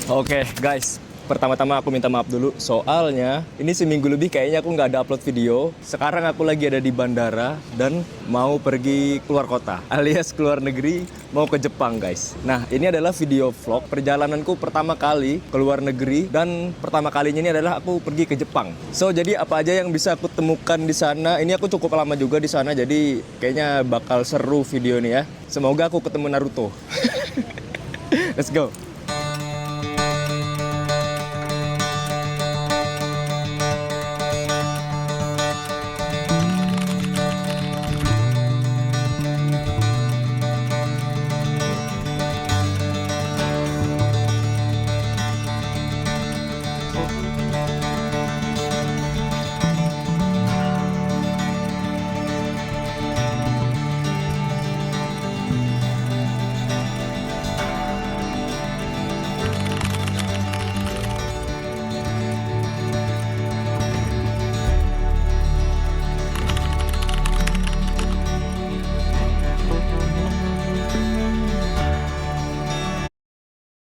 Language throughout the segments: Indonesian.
Oke, guys, pertama-tama aku minta maaf dulu. Soalnya ini seminggu lebih kayaknya aku nggak ada upload video. Sekarang aku lagi ada di bandara dan mau pergi keluar kota, alias keluar negeri, mau ke Jepang, guys. Nah, ini adalah video vlog perjalananku pertama kali ke luar negeri, dan pertama kalinya ini adalah aku pergi ke Jepang. So, jadi apa aja yang bisa aku temukan di sana? Ini aku cukup lama juga di sana, jadi kayaknya bakal seru video ini ya. Semoga aku ketemu Naruto. Let's go.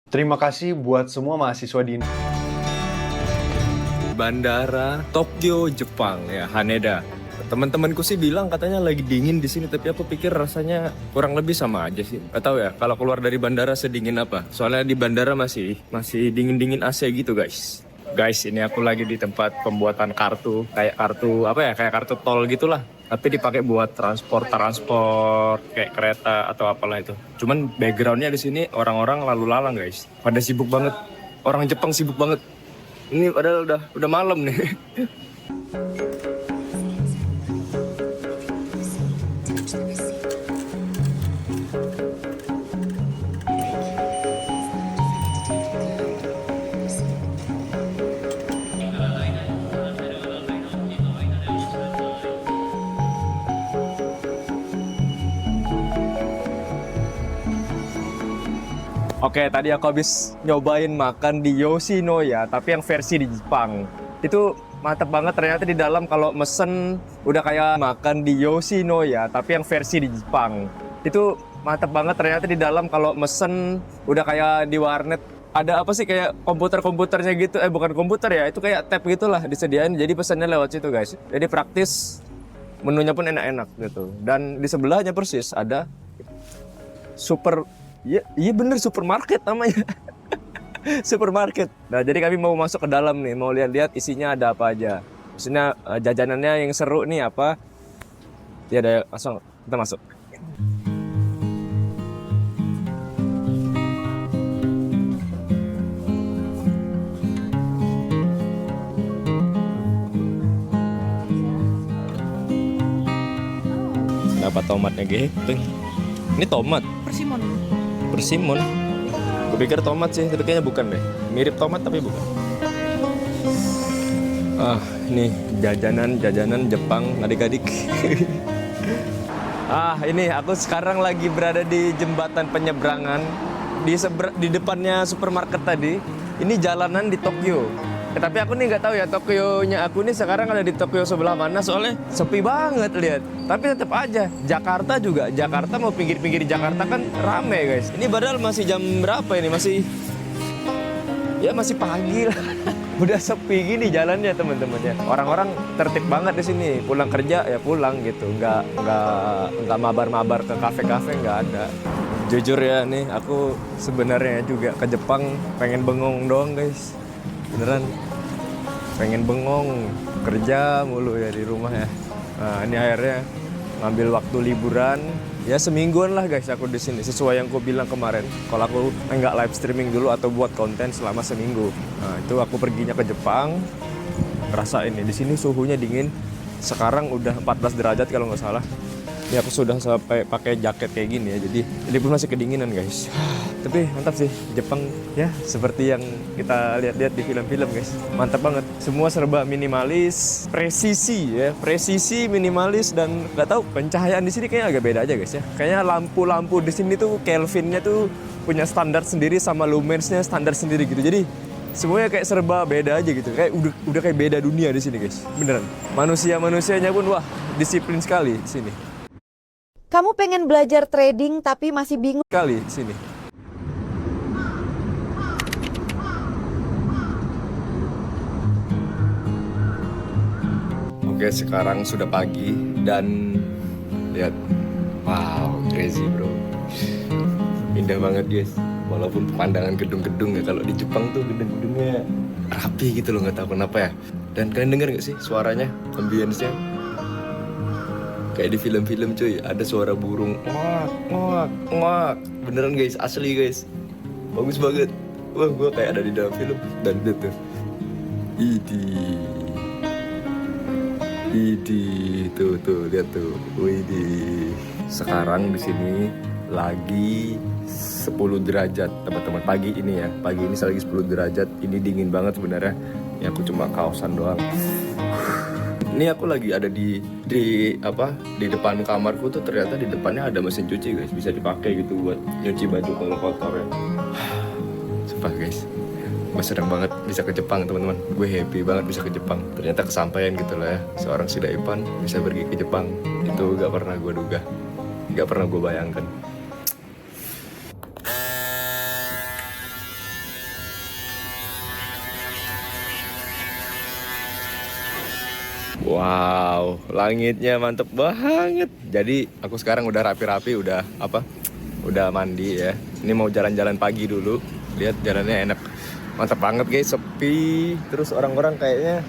Terima kasih buat semua mahasiswa di Bandara Tokyo, Jepang ya, Haneda. Teman-temanku sih bilang katanya lagi dingin di sini, tapi aku pikir rasanya kurang lebih sama aja sih. Gak tahu ya kalau keluar dari bandara sedingin apa. Soalnya di bandara masih dingin-dingin AC gitu, guys. Guys, ini aku lagi di tempat pembuatan kartu, kayak kartu apa ya, kayak kartu tol gitulah. Tapi dipakai buat transport kayak kereta atau apalah itu. Cuman backgroundnya di sini orang-orang lalu lalang, guys. Pada sibuk banget. Orang Jepang sibuk banget. Ini padahal udah malam nih. Oke, tadi aku habis nyobain makan di Yoshinoya, tapi yang versi di Jepang. Itu mantep banget, ternyata di dalam kalau mesen udah kayak makan di Yoshinoya, tapi yang versi di Jepang. Itu mantep banget, ternyata di dalam kalau mesen udah kayak di warnet. Ada apa sih kayak komputernya gitu, bukan komputer ya, itu kayak tab gitulah disediain, jadi pesannya lewat situ, guys. Jadi praktis, menunya pun enak-enak gitu. Dan di sebelahnya persis ada iya bener, supermarket namanya. Supermarket. Nah, jadi kami mau masuk ke dalam nih, mau lihat-lihat isinya ada apa aja. Maksudnya jajanannya yang seru nih apa. Ya ada, langsung kita masuk. Kenapa tomatnya gitu? Ini tomat. Persimmon. Gue pikir tomat sih, tapi kayaknya bukan deh. Mirip tomat tapi bukan. Ini jajanan Jepang adik-adik. Ini aku sekarang lagi berada di jembatan penyeberangan di depannya supermarket tadi. Ini jalanan di Tokyo. Tapi aku nih nggak tahu ya Tokyo-nya aku nih sekarang ada di Tokyo sebelah mana, soalnya sepi banget lihat. Tapi tetap aja Jakarta mau pinggir-pinggir Jakarta kan rame, guys. Ini padahal masih jam berapa ini? Masih pagi lah. Udah sepi gini jalannya, teman-teman ya. Orang-orang tertib banget di sini. Pulang kerja ya pulang gitu. Nggak mabar-mabar ke kafe-kafe, nggak ada. Jujur ya nih, aku sebenarnya juga ke Jepang pengen bengong doang, guys. Beneran pengen bengong, kerja mulu ya di rumah ya. Nah, ini akhirnya ngambil waktu liburan ya semingguan lah, guys, aku di sini sesuai yang aku bilang kemarin. Kalau aku nggak live streaming dulu atau buat konten selama seminggu. Nah, itu aku perginya ke Jepang. Ngerasain nih di sini suhunya dingin. Sekarang udah 14 derajat kalau nggak salah. Ini aku sudah sampai pakai jaket kayak gini ya, jadi ini pun masih kedinginan, guys. Tapi mantap sih, Jepang ya seperti yang kita lihat-lihat di film-film, guys. Mantap banget, semua serba minimalis, presisi minimalis, dan nggak tahu pencahayaan di sini kayaknya agak beda aja, guys ya. Kayaknya lampu-lampu di sini tuh Kelvinnya tuh punya standar sendiri sama lumensnya standar sendiri gitu. Jadi semuanya kayak serba beda aja gitu. Kayak udah kayak beda dunia di sini, guys. Beneran. Manusianya pun wah disiplin sekali di sini. Kamu pengen belajar trading tapi masih bingung Kali di sini. Oke, sekarang sudah pagi dan lihat, wow, crazy bro, indah banget guys. Walaupun pemandangan gedung-gedung ya, kalau di Jepang tuh gedung-gedungnya rapi gitu loh, nggak tahu kenapa ya. Dan kalian denger nggak sih suaranya, ambience-nya? Kayak di film-film cuy, ada suara burung, ngak, ngak, ngak. Beneran guys, asli guys, bagus banget. Wah, gue kayak ada di dalam film. Dan itu tuh, tuh lihat tuh, widih. Sekarang di sini lagi 10 derajat teman-teman, pagi ini ya, pagi ini lagi 10 derajat. Ini dingin banget sebenarnya. Ya aku cuma kaosan doang. Ini aku lagi ada di depan kamarku tuh, ternyata di depannya ada mesin cuci guys, bisa dipakai gitu buat nyuci baju kalau kotor ya. Sumpah guys, gue seneng banget bisa ke Jepang teman-teman. Gue happy banget bisa ke Jepang. Ternyata kesampaian gitu lah ya, seorang si Daipan bisa pergi ke Jepang. Itu gak pernah gue duga, gak pernah gue bayangkan. Wow, langitnya mantep banget. Jadi aku sekarang udah rapi-rapi, udah mandi ya. Ini mau jalan-jalan pagi dulu. Lihat jalannya enak, mantap banget guys, sepi. Terus orang-orang kayaknya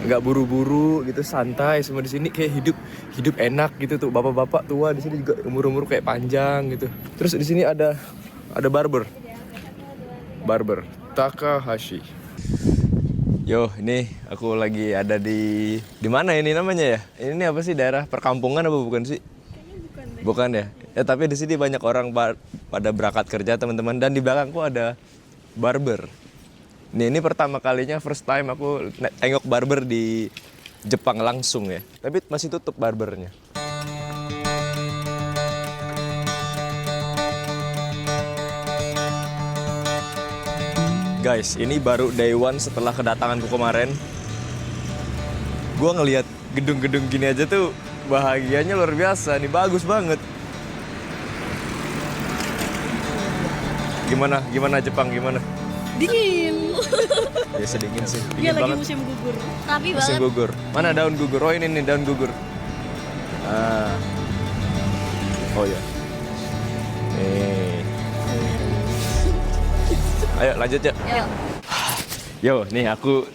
nggak buru-buru gitu, santai semua di sini. Kayak hidup enak gitu tuh. Bapak-bapak tua di sini juga umur-umur kayak panjang gitu. Terus di sini ada barber Takahashi. Yo, ini aku lagi ada di mana ini namanya ya? Ini apa sih, daerah perkampungan apa bukan sih? Bukan ya? Ya tapi di sini banyak orang pada berangkat kerja teman-teman, dan di belakangku ada barber. Ini pertama kalinya, first time aku tengok barber di Jepang langsung ya. Tapi masih tutup barbernya. Guys, ini baru day one setelah kedatanganku kemarin. Gua ngelihat gedung-gedung gini aja tuh bahagianya luar biasa. Nih bagus banget. Gimana Jepang, gimana? Dingin. Ya sedingin sih. Iya, Dingin lagi banget. musim gugur. Rapi Musim banget. gugur. Mana daun gugur? Oh ini nih daun gugur. Oh ya. Nih. Ayo lanjut ya. Yo, nih aku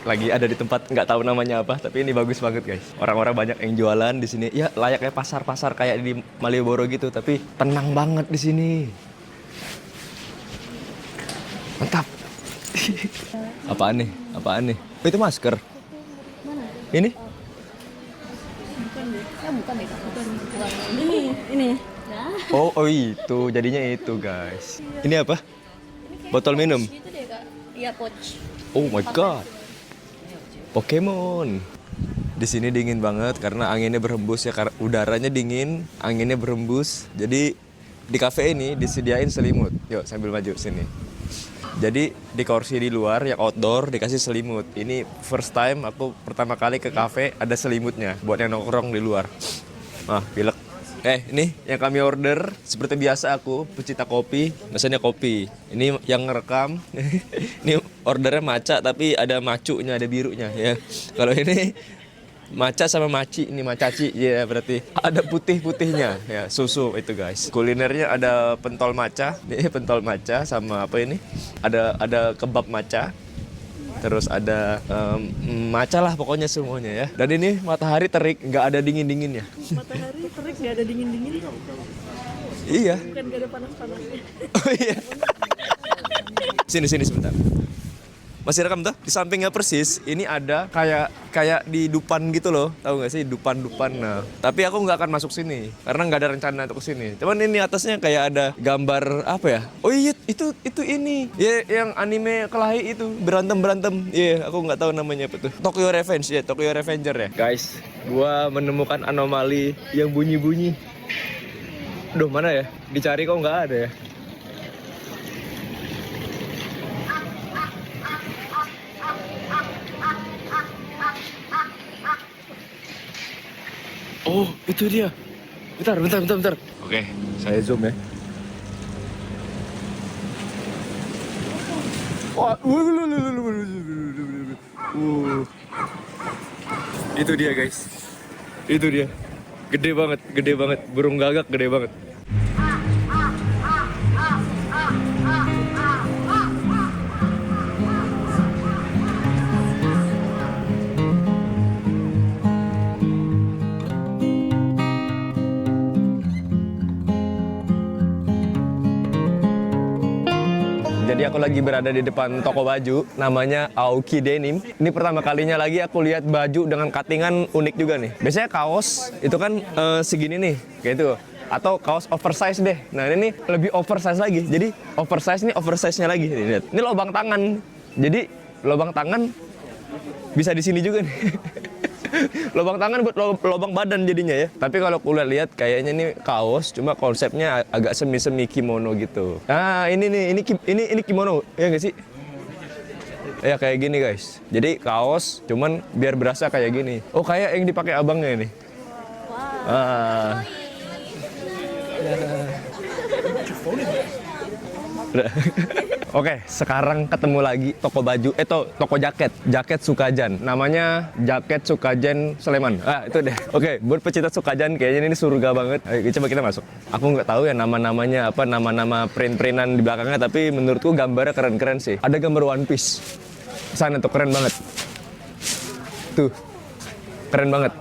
lagi ada di tempat nggak tahu namanya apa, tapi ini bagus banget guys. Orang-orang banyak yang jualan di sini. Ya layaknya pasar-pasar kayak di Malioboro gitu, tapi tenang banget di sini. Mantap. Apaan nih? Oh, itu masker. Mana? Ini? Bukan deh. Bukan. Ini. Nah. Oh itu, jadinya itu guys. Ini apa? Botol minum. Gitu deh, Kak. Iya, pouch. Oh my god. Pokemon. Di sini dingin banget karena anginnya berhembus ya, karena udaranya dingin, anginnya berhembus. Jadi di kafe ini disediain selimut. Yuk sambil maju sini. Jadi di kursi di luar yang outdoor dikasih selimut. Ini first time aku pertama kali ke kafe ada selimutnya buat yang nongkrong di luar. Pilek. Ini yang kami order seperti biasa, aku pecinta kopi, biasanya kopi. Ini yang ngerekam. Ini ordernya matcha tapi ada macunya, ada birunya ya. Kalau ini matcha sama maci, ini macaci ya, berarti ada putih-putihnya ya, susu itu guys. Kulinernya ada pentol matcha, nih pentol matcha sama apa ini? Ada kebab matcha. Terus ada matcha lah pokoknya semuanya ya. Dan ini matahari terik, nggak ada dingin-dinginnya. Matahari terik, nggak ada dingin-dingin. Iya. Bukan nggak ada panas-panasnya. Oh iya. Sini sebentar. Masih rekam tuh? Di sampingnya persis, ini ada kayak di Dupan gitu loh. Tahu nggak sih Dupan? Nah, tapi aku nggak akan masuk sini karena nggak ada rencana untuk kesini. Cuman ini atasnya kayak ada gambar apa ya? Oh iya, itu ini. Ya yang anime kelahi itu berantem. Iya, aku nggak tahu namanya apa tuh. Tokyo Revenge ya, Tokyo Revenger ya. Guys, gua menemukan anomali yang bunyi-bunyi. Duh, mana ya? Dicari kok nggak ada ya. Oh, itu dia. Bentar. Oke, saya zoom ya. Wah, Itu dia guys. Itu dia. Gede banget. Burung gagak gede banget. Jadi aku lagi berada di depan toko baju, namanya Aoki Denim. Ini pertama kalinya lagi aku lihat baju dengan cuttingan unik juga nih. Biasanya kaos itu kan segini nih, kayak itu. Atau kaos oversize deh. Nah ini nih lebih oversize lagi. Jadi oversize nih oversize-nya lagi. Nih, lihat. Ini lubang tangan. Jadi lubang tangan bisa di sini juga nih. Lubang tangan buat lubang badan jadinya ya. Tapi kalau aku lihat kayaknya ini kaos, cuma konsepnya agak semi-semi kimono gitu. Ah, ini nih, ini kimono, ya nggak sih? Ya kayak gini guys. Jadi kaos, cuman biar berasa kayak gini. Oh kayak yang dipakai abangnya ini. Wow. Ah. Oke, sekarang ketemu lagi toko baju, toko jaket Sukajan. Namanya Jaket Sukajan Sleman. Ah, itu deh. Oke, buat pecinta Sukajan kayaknya ini surga banget. Ayo, coba kita masuk. Aku nggak tahu ya nama-namanya apa, nama-nama print-printan di belakangnya, tapi menurutku gambarnya keren-keren sih. Ada gambar One Piece. Sana tuh keren banget. Tuh, keren banget.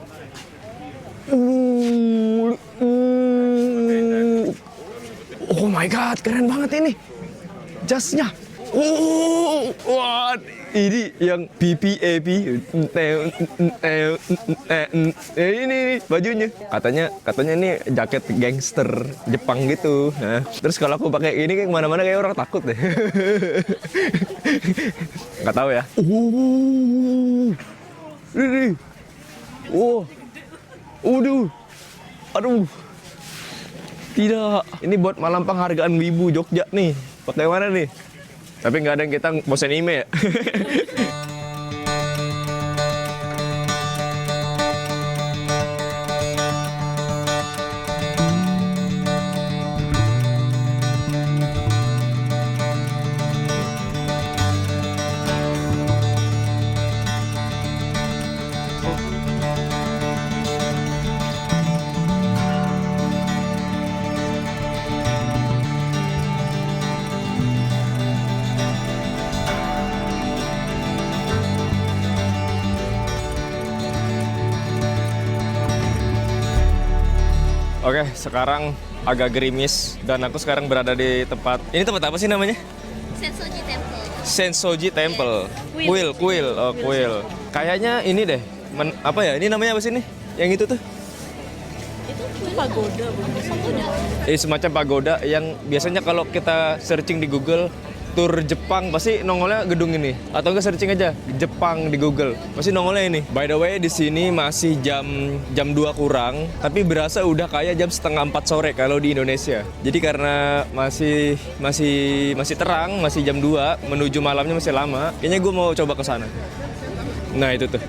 Oh my god, keren banget ini. Jasnya. Wah, ini yang BPAP. Ini bajunya. Katanya ini jaket gangster Jepang gitu. Nah, terus kalau aku pakai ini kayak kemana-mana kayak orang takut deh. Nggak tahu ya. Ini. Aduh. Tidak. Ini buat malam penghargaan Wibu Jogja nih. Pakai mana nih? Tapi nggak ada yang kita bosen anime ya. Oke, sekarang agak gerimis dan aku sekarang berada di tempat. Ini tempat apa sih namanya? Sensoji Temple. Sensoji Temple. Yeah. Kuil. Oh, kuil. Kayaknya ini deh. Apa ya? Ini namanya apa sih nih? Yang itu tuh? Itu pagoda, bukan? Semacam pagoda yang biasanya kalau kita searching di Google tur Jepang pasti nongolnya gedung ini, atau enggak searching aja Jepang di Google pasti nongolnya ini. By the way, di sini masih jam 2 kurang, tapi berasa udah kayak jam setengah 4 sore kalau di Indonesia. Jadi karena masih terang, masih jam 2, menuju malamnya masih lama. Kayaknya gue mau coba ke sana. Nah, itu tuh.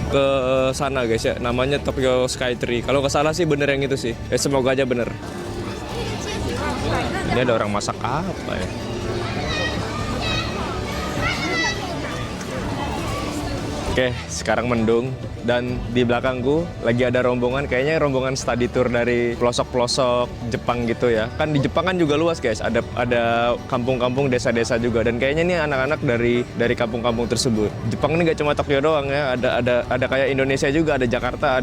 Ke sana guys ya, namanya Tokyo Skytree. Kalau nggak salah sih bener yang itu sih. Semoga aja bener. Ini ada orang masak apa ya? Oke, sekarang mendung dan di belakangku lagi ada rombongan, kayaknya rombongan study tour dari pelosok-pelosok Jepang gitu ya. Kan di Jepang kan juga luas guys, ada kampung-kampung, desa-desa juga, dan kayaknya ini anak-anak dari kampung-kampung tersebut. Jepang ini gak cuma Tokyo doang ya, ada kayak Indonesia juga, ada Jakarta,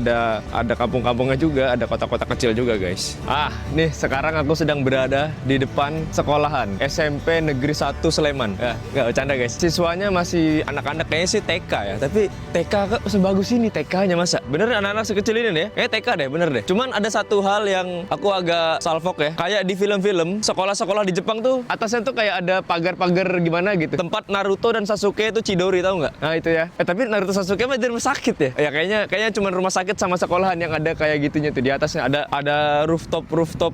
ada kampung-kampungnya juga, ada kota-kota kecil juga guys. Nih sekarang aku sedang berada di depan sekolahan SMP Negeri 1 Sleman. Ya, nggak bercanda guys. Siswanya masih anak-anak, kayaknya sih TK ya, tapi TK kok sebagus ini TK-nya masa? Bener anak-anak sekecil ini nih ya? Kayak TK deh, bener deh. Cuman ada satu hal yang aku agak salfok ya. Kayak di film-film, sekolah-sekolah di Jepang tuh atasnya tuh kayak ada pagar-pagar gimana gitu. Tempat Naruto dan Sasuke itu Chidori, tahu nggak? Nah itu ya. Tapi Naruto Sasuke mah di rumah sakit ya? Ya kayaknya cuma rumah sakit sama sekolahan yang ada kayak gitunya tuh. Di atasnya ada rooftop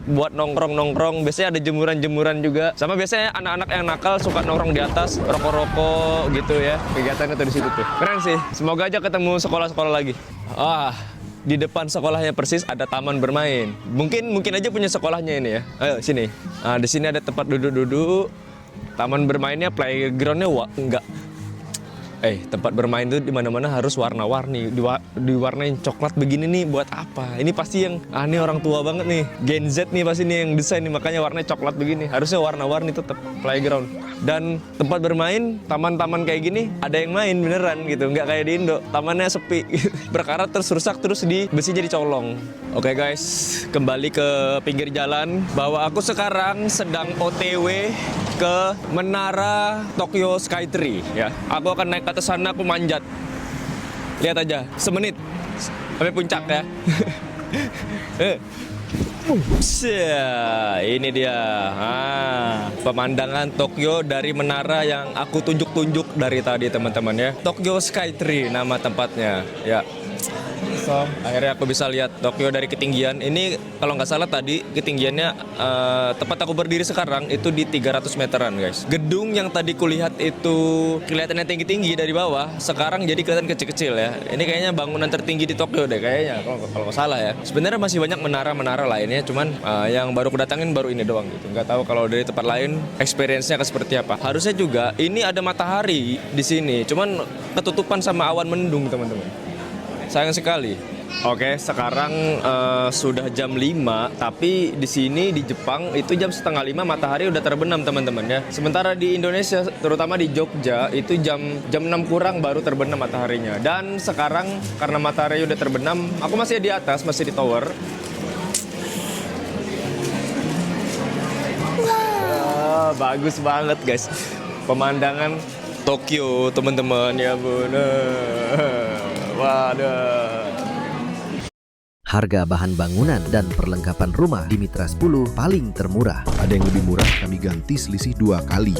buat nongkrong. Biasanya ada jemuran-jemuran juga. Sama biasanya anak-anak yang nakal suka nongkrong di atas, rokok-rokok gitu ya. Kegiatannya tuh di situ tuh. Keren sih. Semoga aja ketemu sekolah-sekolah lagi. Di depan sekolahnya persis ada taman bermain. Mungkin aja punya sekolahnya ini ya. Ayo sini. Di sini ada tempat duduk-duduk. Taman bermainnya, playgroundnya enggak. tempat bermain tuh di mana-mana harus warna-warni, diwarnain coklat begini nih buat apa? Ini pasti yang ini orang tua banget nih, Gen Z nih pasti nih yang desain nih, makanya warnanya coklat begini. Harusnya warna-warni tetap playground. Dan tempat bermain, taman-taman kayak gini ada yang main beneran gitu, nggak kayak di Indo, tamannya sepi, berkarat terus rusak terus di besi jadi colong. Oke guys, kembali ke pinggir jalan bahwa aku sekarang sedang OTW ke Menara Tokyo Sky Tree ya. Aku akan naik ke atas sana, aku manjat. Lihat aja, semenit sampai puncak ya. Ini dia pemandangan Tokyo dari menara yang aku tunjuk-tunjuk dari tadi teman-teman ya. Tokyo Sky Tree nama tempatnya ya. So, akhirnya aku bisa lihat Tokyo dari ketinggian. Ini kalau nggak salah tadi ketinggiannya tempat aku berdiri sekarang itu di 300 meteran guys. Gedung yang tadi kulihat itu kelihatannya tinggi-tinggi dari bawah, sekarang jadi kelihatan kecil-kecil ya. Ini kayaknya bangunan tertinggi di Tokyo deh kayaknya kalau nggak salah ya. Sebenarnya masih banyak menara-menara lainnya, cuman yang baru aku datangin baru ini doang gitu. Nggak tahu kalau dari tempat lain experience-nya seperti apa. Harusnya juga ini ada matahari di sini, cuman ketutupan sama awan mendung teman-teman. Sayang sekali. Oke, sekarang sudah jam 5, tapi di sini di Jepang itu jam setengah 5 matahari udah terbenam teman-teman ya. Sementara di Indonesia, terutama di Jogja, itu jam 6 kurang baru terbenam mataharinya. Dan sekarang karena matahari udah terbenam, aku masih di atas, masih di tower. Bagus banget guys, pemandangan Tokyo teman-teman ya bener. Waduh. Harga bahan bangunan dan perlengkapan rumah di Mitra 10 paling termurah. Ada yang lebih murah, kami ganti selisih 2 kali.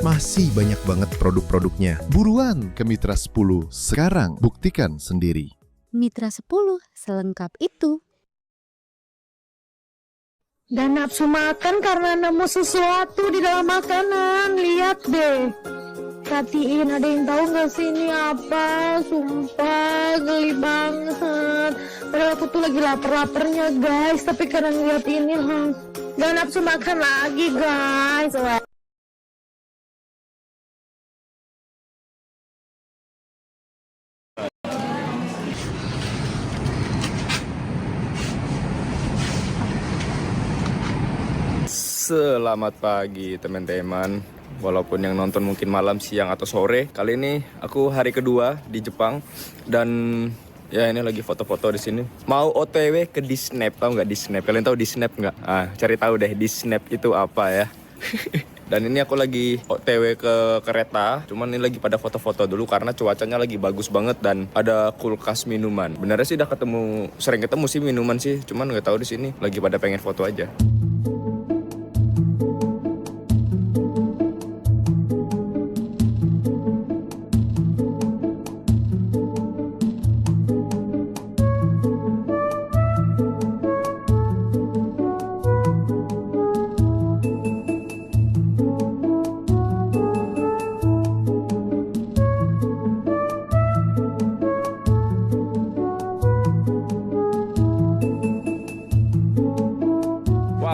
Masih banyak banget produk-produknya. Buruan ke Mitra 10 sekarang, buktikan sendiri. Mitra 10, selengkap itu. Dan nafsu makan karena nemu sesuatu di dalam makanan. Lihat deh. Perhatiin, ada yang tahu nggak sih ini apa? Sumpah, geli banget. Padahal aku tuh lagi lapar-laparnya guys. Tapi karena ngeliat ini, gak nafsu makan lagi guys. Wah. Selamat pagi teman-teman. Walaupun yang nonton mungkin malam, siang, atau sore. Kali ini aku hari kedua di Jepang dan ya ini lagi foto-foto di sini. Mau OTW ke Disney. Tahu nggak Disney? Kalian tahu Disney nggak? Cari tahu deh Disney itu apa ya. Dan ini aku lagi OTW ke kereta. Cuman ini lagi pada foto-foto dulu karena cuacanya lagi bagus banget dan ada kulkas minuman. Benernya sih udah sering ketemu sih minuman sih. Cuman nggak tahu di sini lagi pada pengen foto aja.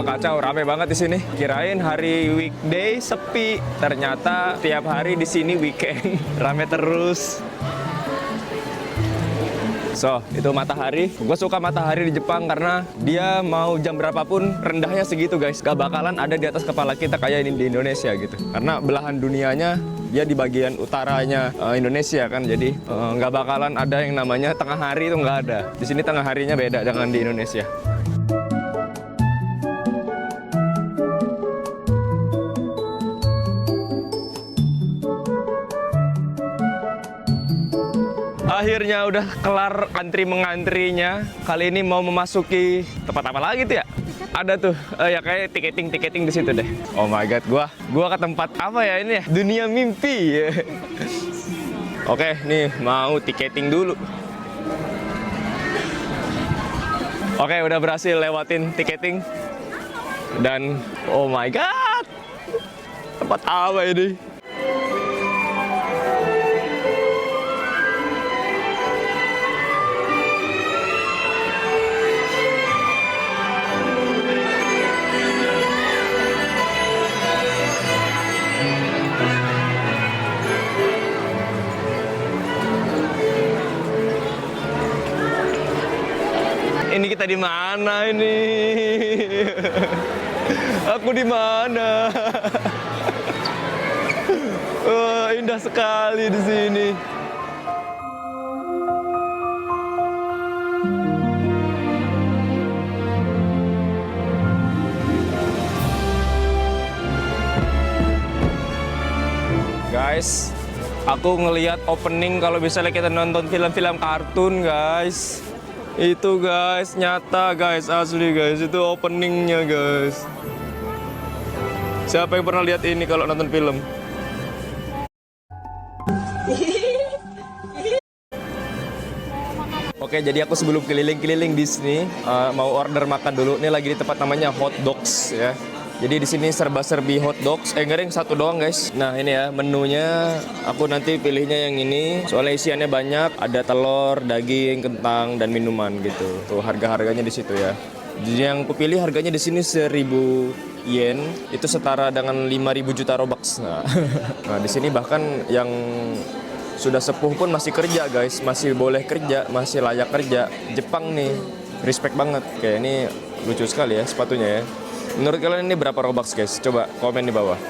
Kacau, rame banget di sini. Kirain hari weekday sepi, ternyata tiap hari di sini weekend rame terus. So, itu matahari. Gue suka matahari di Jepang karena dia mau jam berapapun rendahnya segitu guys. Gak bakalan ada di atas kepala kita kayak ini di Indonesia gitu. Karena belahan dunianya dia di bagian utaranya Indonesia kan. Jadi gak bakalan ada yang namanya tengah hari, itu nggak ada. Di sini tengah harinya beda dengan di Indonesia. Akhirnya udah kelar antri-mengantrinya. Kali ini mau memasuki tempat apa lagi tuh ya? Ada tuh, ya kayak tiketing di situ deh. Oh my god, gua ke tempat apa ya ini ya? Dunia mimpi. Oke, nih mau tiketing dulu. Oke, udah berhasil lewatin tiketing. Dan oh my god, tempat apa ini? kita di mana ini? Aku di mana? Wah, indah sekali di sini. Guys, aku ngelihat opening kalau misalnya kita nonton film-film kartun, guys. Itu guys, nyata guys, asli guys, itu openingnya guys. Siapa yang pernah lihat ini kalau nonton film? Oke, jadi aku sebelum keliling-keliling Disney mau order makan dulu. Ini lagi di tempat namanya Hot Dogs ya. Jadi di sini serba-serbi hot dogs. Enggak, satu doang guys. Nah ini ya menunya. Aku nanti pilihnya yang ini. Soalnya isiannya banyak. Ada telur, daging, kentang, dan minuman gitu. Tuh harga-harganya di situ ya. Jadi yang aku pilih harganya di sini 1.000 yen. Itu setara dengan 5.000 juta Robux. Nah di sini bahkan yang sudah sepuh pun masih kerja guys. Masih boleh kerja, masih layak kerja. Jepang nih, respect banget. Kayak ini lucu sekali ya sepatunya ya. Menurut kalian ini berapa Robux guys? Coba komen di bawah.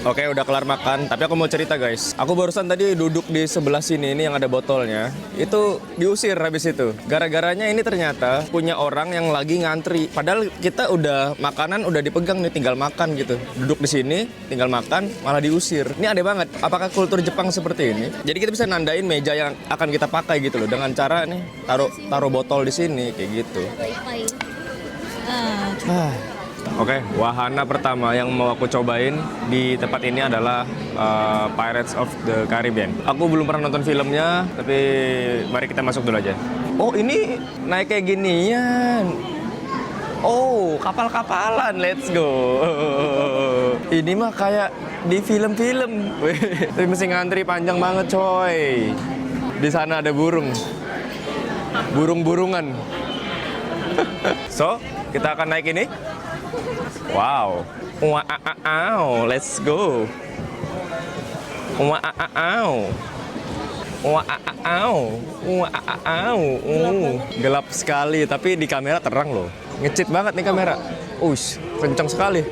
Oke, udah kelar makan. Tapi aku mau cerita guys. Aku barusan tadi duduk di sebelah sini, ini yang ada botolnya. Itu diusir habis itu. Gara-garanya ini ternyata punya orang yang lagi ngantri. Padahal kita udah makanan udah dipegang nih, tinggal makan gitu. Duduk di sini, tinggal makan, malah diusir. Ini aneh banget. Apakah kultur Jepang seperti ini? Jadi kita bisa nandain meja yang akan kita pakai gitu loh. Dengan cara nih taruh botol di sini kayak gitu. Oke, wahana pertama yang mau aku cobain di tempat ini adalah Pirates of the Caribbean. Aku belum pernah nonton filmnya, tapi mari kita masuk dulu aja. Oh, ini naik kayak ginian. Oh, kapal-kapalan, let's go. Ini mah kayak di film-film. Tapi mesti ngantri panjang banget, coy. Di sana ada burung-burungan. So, kita akan naik ini. Wow, wow, let's go. Wow, wow, gelap sekali, tapi di kamera terang loh. Ngecit banget nih kamera. Ush, kencang sekali.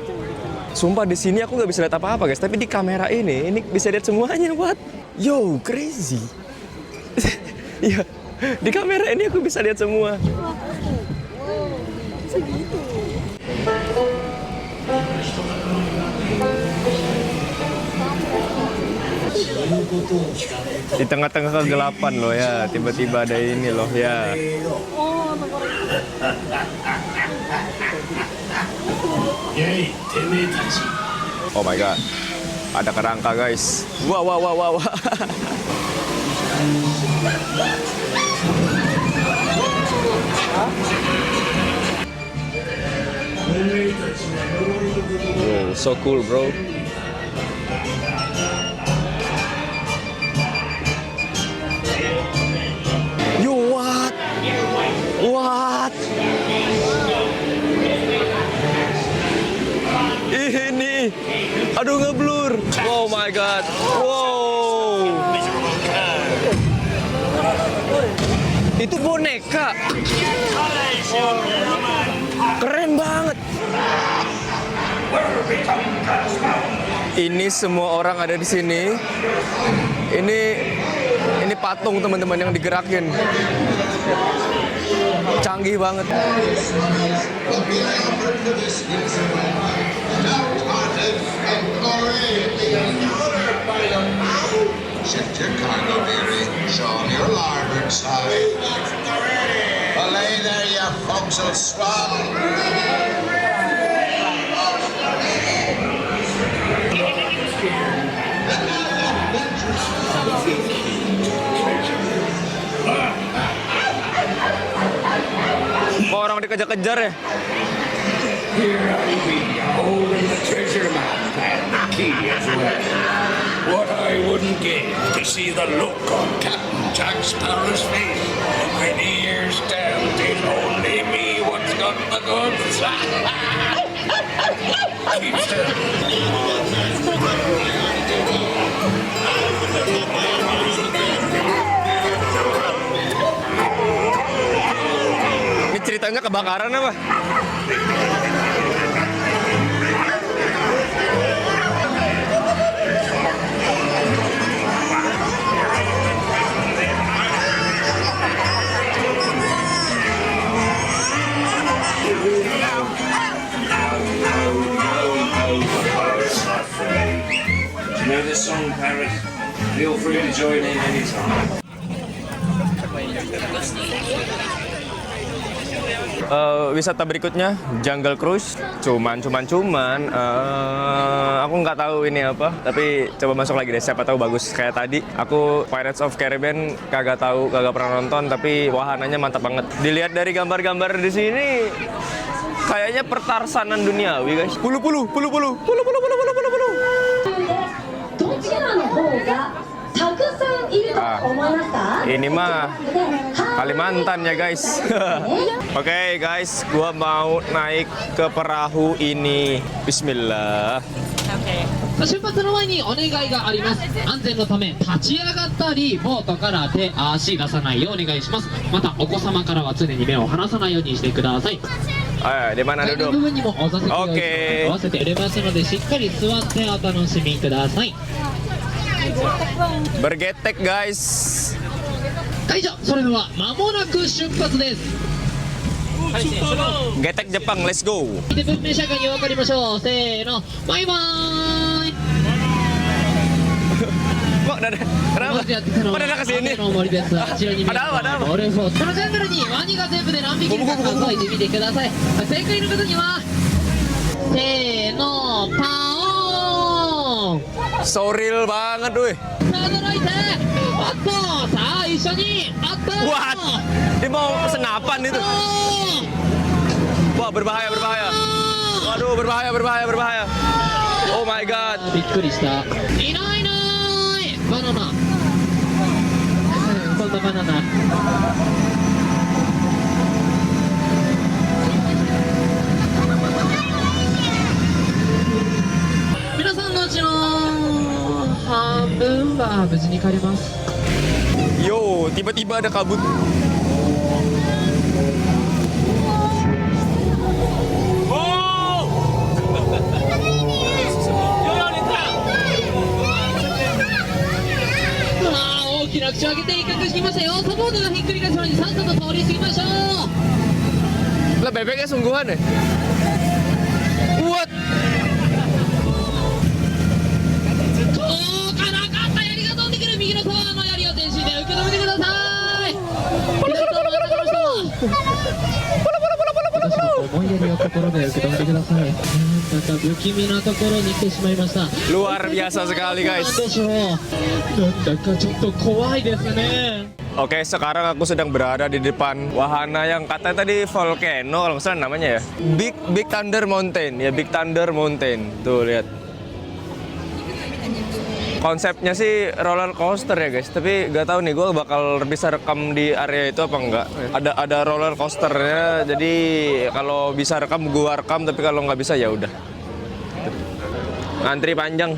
Sumpah di sini aku nggak bisa lihat apa-apa guys, tapi di kamera ini bisa lihat semuanya. What? Yo, crazy. Iya, di kamera ini aku bisa lihat semua. Di tengah-tengah kegelapan loh ya, tiba-tiba ada ini loh ya. Oh my god, ada kerangka guys. Wow, wow, wow, wow. Oh, so cool bro. Yo, what? What? Ini, aduh ngeblur. Oh my god. Wow. Itu boneka. Keren banget. Ini semua orang ada di sini. Ini patung teman-teman yang digerakin. Canggih banget. Shift your cargo bearing, show on your larboard side. Belay there, you forecastle swell. Kok orang dikejar-kejar ya? Here I be, holding the treasure map and the key as well. What I wouldn't give to see the look on Captain Jack Sparrow's face when he hears down, it's only me what's got the goods. Ini ceritanya kebakaran apa? You know this song, Paris? Feel free to join in anytime. Wisata berikutnya Jungle Cruise. Cuman aku nggak tahu ini apa, tapi coba masuk lagi deh, siapa tahu bagus. Kayak tadi aku Pirates of Caribbean kagak pernah nonton, tapi wahananya mantap banget. Dilihat dari gambar-gambar di sini kayaknya pertarsanan duniawi, guys. Puluh. Ini mah Kalimantan ya, guys. Oke, guys, gua mau naik ke perahu ini. Bismillah. 出発の前にお願いがあります。安全のため立ち上がったりボートから足出さないようお願いします。またお子様からは常に目を離さないようにしてください。 Ayo, di mana 階の duduk? 部分にもお座席を Oke. 合わせて入れますのでしっかり座ってお楽しみください。 Bergetek, guys. 会場それでは間もなく出発です。 Getek Jepang, let's go. で文明社会にお分かりましょう。せーの、バイバーイ。 Kok kenapa? まずやってきたの Kok は ada kesini? 雨の森です。あちらに見える Ada apa? ゴルフォース。このジャングルにワニが全部で何匹いるか数えてみてください。正解の方にはせーの、パオーン。 So real banget, duy. 驚いて、おっと、さあ一緒に、おっと。 What? Dia mau senapan itu. Wah, berbahaya. Waduh, berbahaya. Oh my god. びっくりした。いないバナナ。今度バナナ。皆さんのうちの半分は無事に帰ります。 Yo, tiba-tiba ada kabut. Wow, 大きな口を開けて威嚇してきましたよ。サポートがひっくり返す前にさっさと通り過ぎましょう。 Lah, bebeknya sungguhan ya? What? 遠からかった槍が飛んでくる右のタワーの槍を全身で受け止めてください。左と真ん中の人は私の思いやりを心で受け止めてください。なんだか不気味なところに来てしまいました。 Luar biasa sekali, なん guys. でしょう。なんだかちょっと怖いですね。 Oke, sekarang aku sedang berada di depan wahana yang katanya tadi volcano, kalau nggak salah namanya ya. Big Thunder Mountain, ya Big Thunder Mountain. Tuh, lihat. Konsepnya sih roller coaster ya, guys. Tapi nggak tahu nih, gue bakal bisa rekam di area itu apa enggak. Ada roller coasternya, jadi kalau bisa rekam gue rekam, tapi kalau nggak bisa ya udah. Antri panjang.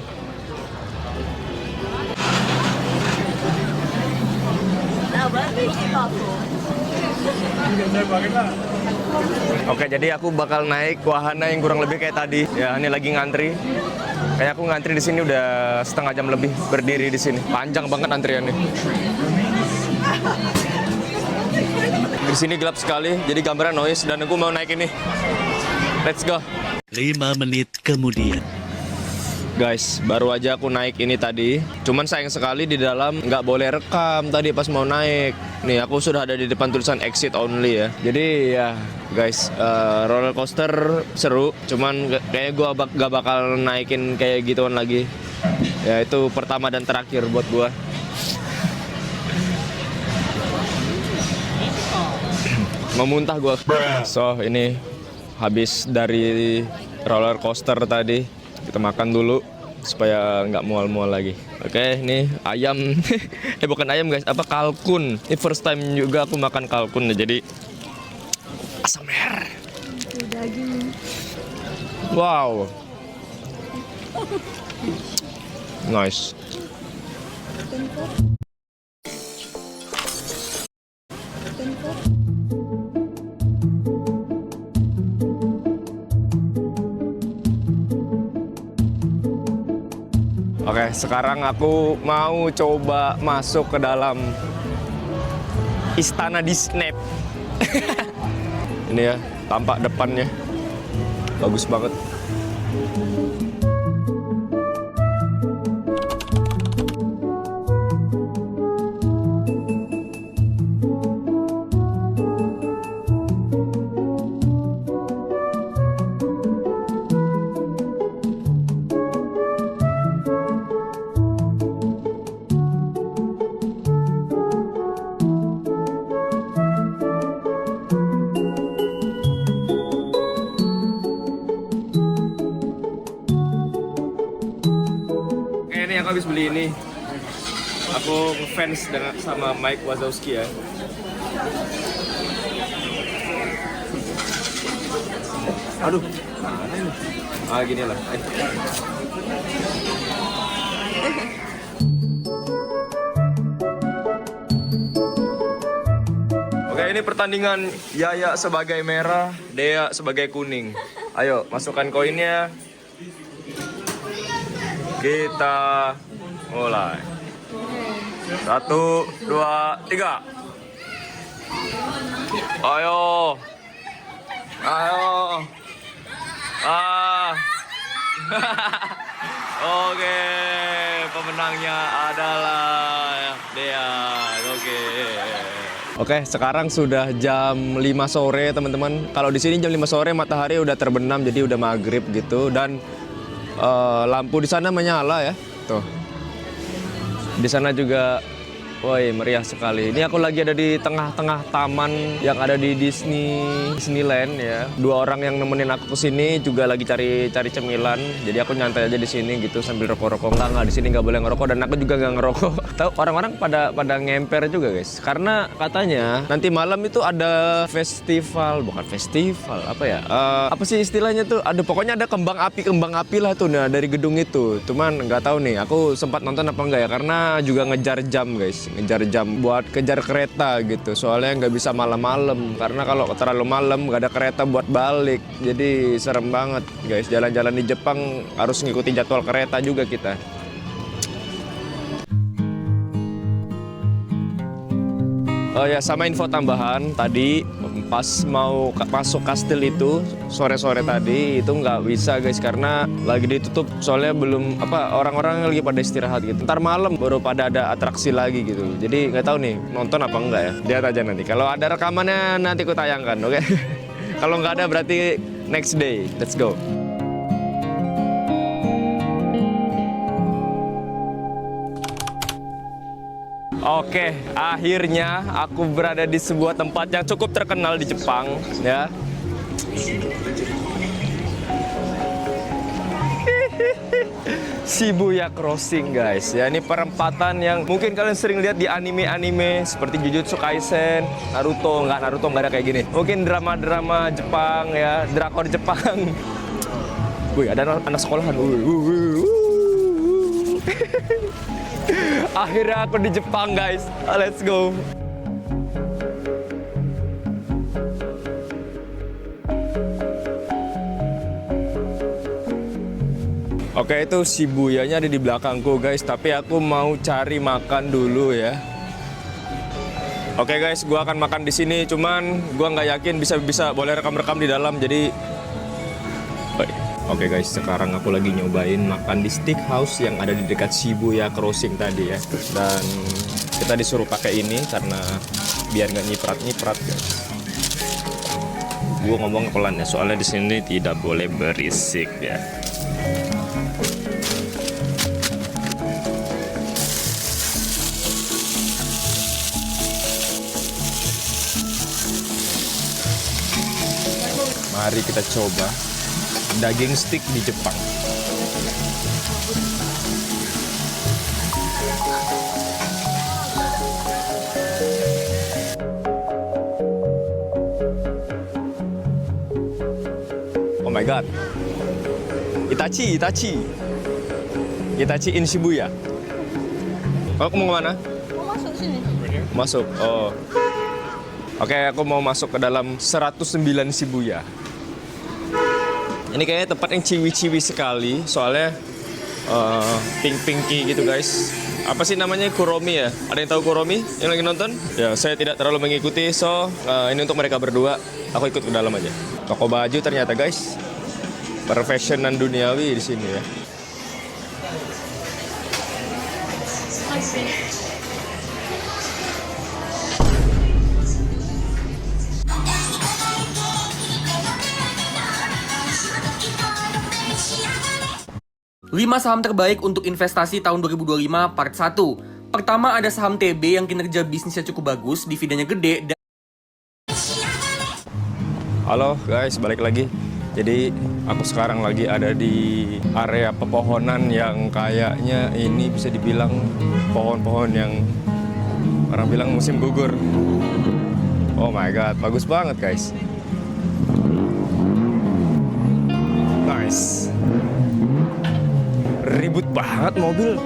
Oke, jadi aku bakal naik wahana yang kurang lebih kayak tadi. Ya, ini lagi ngantri. Kayak aku ngantri di sini udah setengah jam lebih berdiri di sini. Panjang banget antriannya. Di sini gelap sekali, jadi gambarnya noise dan aku mau naik ini. Let's go. 5 menit kemudian. Guys, baru aja aku naik ini tadi. Cuman sayang sekali di dalam nggak boleh rekam tadi pas mau naik. Nih, aku sudah ada di depan tulisan exit only ya. Jadi ya, guys, roller coaster seru. Cuman kayaknya gua gak bakal naikin kayak gituan lagi. Ya, itu pertama dan terakhir buat gua. Mau muntah gua. So, ini habis dari roller coaster tadi. Kita makan dulu supaya nggak mual-mual lagi. Oke, ini ayam. Bukan ayam, guys, apa kalkun. Ini first time juga aku makan kalkun, jadi ASMR. Wow, Nice. Oke, sekarang aku mau coba masuk ke dalam istana Disney. Ini ya, tampak depannya. Bagus banget. Ini aku habis beli ini. Aku ngefans dengan sama Mike Wazowski ya. Aduh, mana ini? Ah gini lah. Oke, ini pertandingan Yaya sebagai merah, Dea sebagai kuning. Ayo, masukkan koinnya. Kita mulai. 1, 2, 3. Ayo. Ayo. Oke, pemenangnya adalah Dea. Oke, sekarang sudah jam 5 sore, teman-teman. Kalau di sini jam 5 sore matahari udah terbenam, jadi udah maghrib gitu, dan lampu di sana menyala ya. Tuh. Di sana juga, woi, meriah sekali. Ini aku lagi ada di tengah-tengah taman yang ada di Disneyland ya. Dua orang yang nemenin aku kesini juga lagi cari cemilan. Jadi aku nyantai aja di sini gitu sambil rokok-rokok. Enggak, di sini nggak boleh ngerokok dan aku juga nggak ngerokok. Tahu orang-orang pada ngemper juga guys. Karena katanya nanti malam itu ada festival, bukan festival apa ya? Apa sih istilahnya tuh? Pokoknya ada kembang api lah tuh nah dari gedung itu. Cuman nggak tahu nih. Aku sempat nonton apa enggak ya? Karena juga ngejar jam guys. Ngejar jam buat kejar kereta gitu, soalnya nggak bisa malam-malam karena kalau terlalu malam nggak ada kereta buat balik, jadi serem banget guys. Jalan-jalan di Jepang harus ngikutin jadwal kereta juga kita. Oh ya, sama info tambahan tadi pas mau masuk kastil itu sore-sore tadi itu nggak bisa guys karena lagi ditutup, soalnya belum orang-orang lagi pada istirahat gitu. Ntar malam baru pada ada atraksi lagi gitu. Jadi nggak tahu nih nonton apa enggak ya. Lihat aja nanti. Kalau ada rekamannya nanti aku tayangkan, oke? Kalau nggak ada berarti next day. Let's go. Oke, akhirnya aku berada di sebuah tempat yang cukup terkenal di Jepang, ya. Shibuya Crossing, guys. Ya, ini perempatan yang mungkin kalian sering lihat di anime-anime seperti Jujutsu Kaisen, Naruto nggak ada kayak gini. Mungkin drama-drama Jepang, ya, drakor Jepang. Wih, ada anak sekolahan. Akhirnya aku di Jepang guys, let's go. Oke, itu Shibuyanya ada di belakangku guys, tapi aku mau cari makan dulu ya. Oke guys, gua akan makan di sini, cuman gua nggak yakin bisa boleh rekam-rekam di dalam, jadi. Oke guys, sekarang aku lagi nyobain makan di steakhouse yang ada di dekat Shibuya Crossing tadi ya. Dan kita disuruh pakai ini karena biar nggak nyiprat-nyiprat guys. Gue ngomong pelan ya, soalnya di sini tidak boleh berisik ya. Mari kita coba daging stick di Jepang. Oh my god. Itachi. Hitachi in Shibuya. Oh, kamu mau kemana? Mau masuk sini. Masuk. Oh. Oke, aku mau masuk ke dalam 109 Shibuya. Ini kayaknya tempat yang ciwi-ciwi sekali, soalnya pink-pinky gitu guys. Apa sih namanya, Kuromi ya? Ada yang tahu Kuromi yang lagi nonton? Ya, saya tidak terlalu mengikuti, so ini untuk mereka berdua. Aku ikut ke dalam aja. Toko baju ternyata guys. Perfectionan duniawi di sini ya. Lima saham terbaik untuk investasi tahun 2025 part 1. Pertama ada saham TB yang kinerja bisnisnya cukup bagus, dividennya gede, dan Halo guys, balik lagi. Jadi aku sekarang lagi ada di area pepohonan yang kayaknya ini bisa dibilang pohon-pohon yang orang bilang musim gugur. Oh my god, bagus banget guys. Nice. Ribut banget mobil.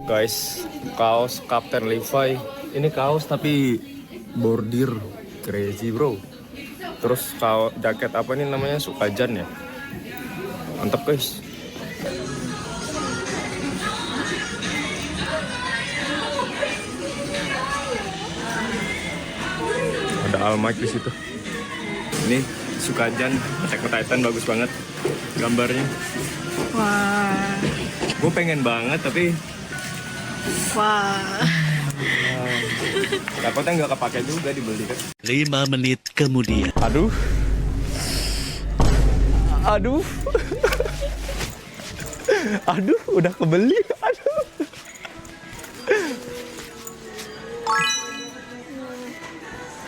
Guys, kaos Captain Levi. Ini kaos tapi bordir, crazy bro. Terus kaos jaket apa nih namanya, Sukajan ya. Mantap guys. Ada All Might di situ. Ini Sukajan, Attack on Titan, bagus banget gambarnya. Wah. Gue pengen banget tapi Wah. takutnya nggak kepake juga dibeli kan. 5 menit kemudian. Aduh. Aduh. Aduh, udah kebeli. Aduh.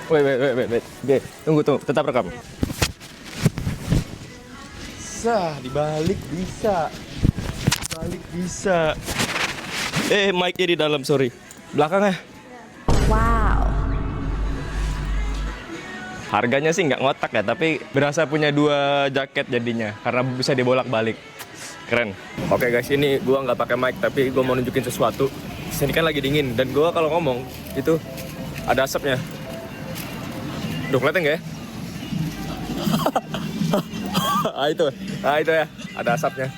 Wait. Tunggu. Tetap rekam. Dibalik bisa. Mic-nya di dalam, sorry. Belakangnya. Wow. Harganya sih nggak ngotak ya, tapi berasa punya 2 jaket jadinya karena bisa dibolak-balik. Keren. Oke guys, ini gua nggak pakai mic tapi gua mau nunjukin sesuatu. Sini kan lagi dingin dan gua kalau ngomong itu ada asapnya. Duh, kelihatan nggak ya? itu ya, ada asapnya.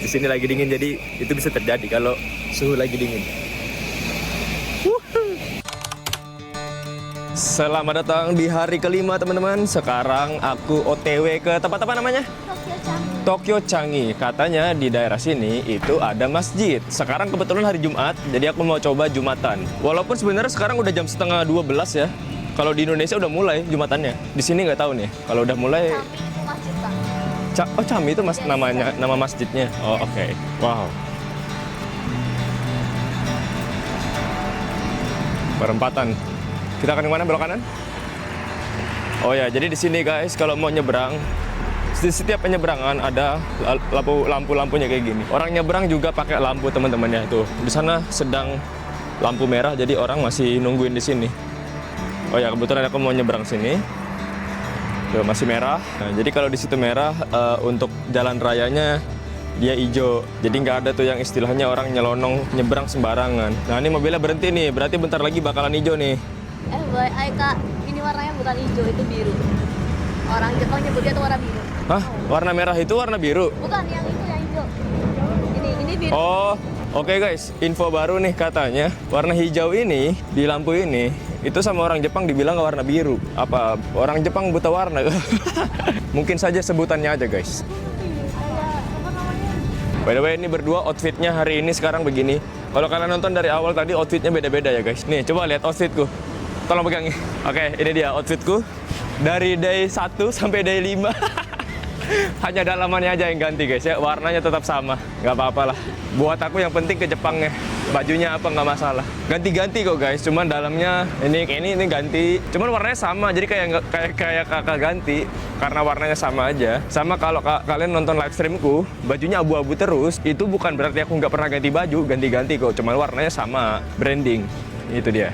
Di sini lagi dingin, jadi itu bisa terjadi kalau suhu lagi dingin. Selamat datang di hari kelima teman-teman. Sekarang aku OTW ke tempat apa namanya? Tokyo Changi. Katanya di daerah sini itu ada masjid. Sekarang kebetulan hari Jumat, jadi aku mau coba Jumatan. Walaupun sebenarnya sekarang udah jam setengah 12 ya. Kalau di Indonesia udah mulai Jumatannya. Di sini nggak tahu nih. Kalau udah mulai. Chami itu nama masjidnya. Oh oke. Wow. Perempatan. Kita akan kemana, belok kanan? Oh ya, jadi di sini guys kalau mau nyebrang, di setiap penyeberangan ada lampu-lampunya kayak gini. Orang nyebrang juga pakai lampu teman-temannya tuh. Di sana sedang lampu merah, jadi orang masih nungguin di sini. Oh ya, kebetulan aku mau nyebrang sini. Tuh, masih merah. Nah, jadi kalau di situ merah, untuk jalan rayanya dia hijau. Jadi nggak ada tuh yang istilahnya orang nyelonong nyebrang sembarangan. Nah, ini mobilnya berhenti nih. Berarti bentar lagi bakalan hijau nih. Kak, ini warnanya bukan hijau, itu biru. Orang Jepang nyebutnya itu warna biru. Hah? Warna merah itu warna biru? Bukan, yang itu yang hijau. Ini biru. Oh, Oke guys, info baru nih katanya warna hijau ini di lampu ini itu sama orang Jepang dibilang warna biru. Apa orang Jepang buta warna? Mungkin saja sebutannya aja guys. By the way, ini berdua outfitnya hari ini sekarang begini. Kalau kalian nonton dari awal tadi outfitnya beda-beda ya guys. Nih coba lihat outfitku. Tolong pegang nih. Oke, ini dia outfitku dari day 1 sampai day 5. Hanya dalamannya aja yang ganti guys ya, warnanya tetap sama, nggak apa-apa lah. Buat aku yang penting ke Jepangnya, bajunya apa nggak masalah. Ganti-ganti kok guys, cuman dalamnya ini ganti, cuman warnanya sama, jadi kayak kakak ganti karena warnanya sama aja. Sama kalau kalian nonton live streamku, bajunya abu-abu terus, itu bukan berarti aku nggak pernah ganti baju, ganti-ganti kok, cuman warnanya sama, branding, itu dia.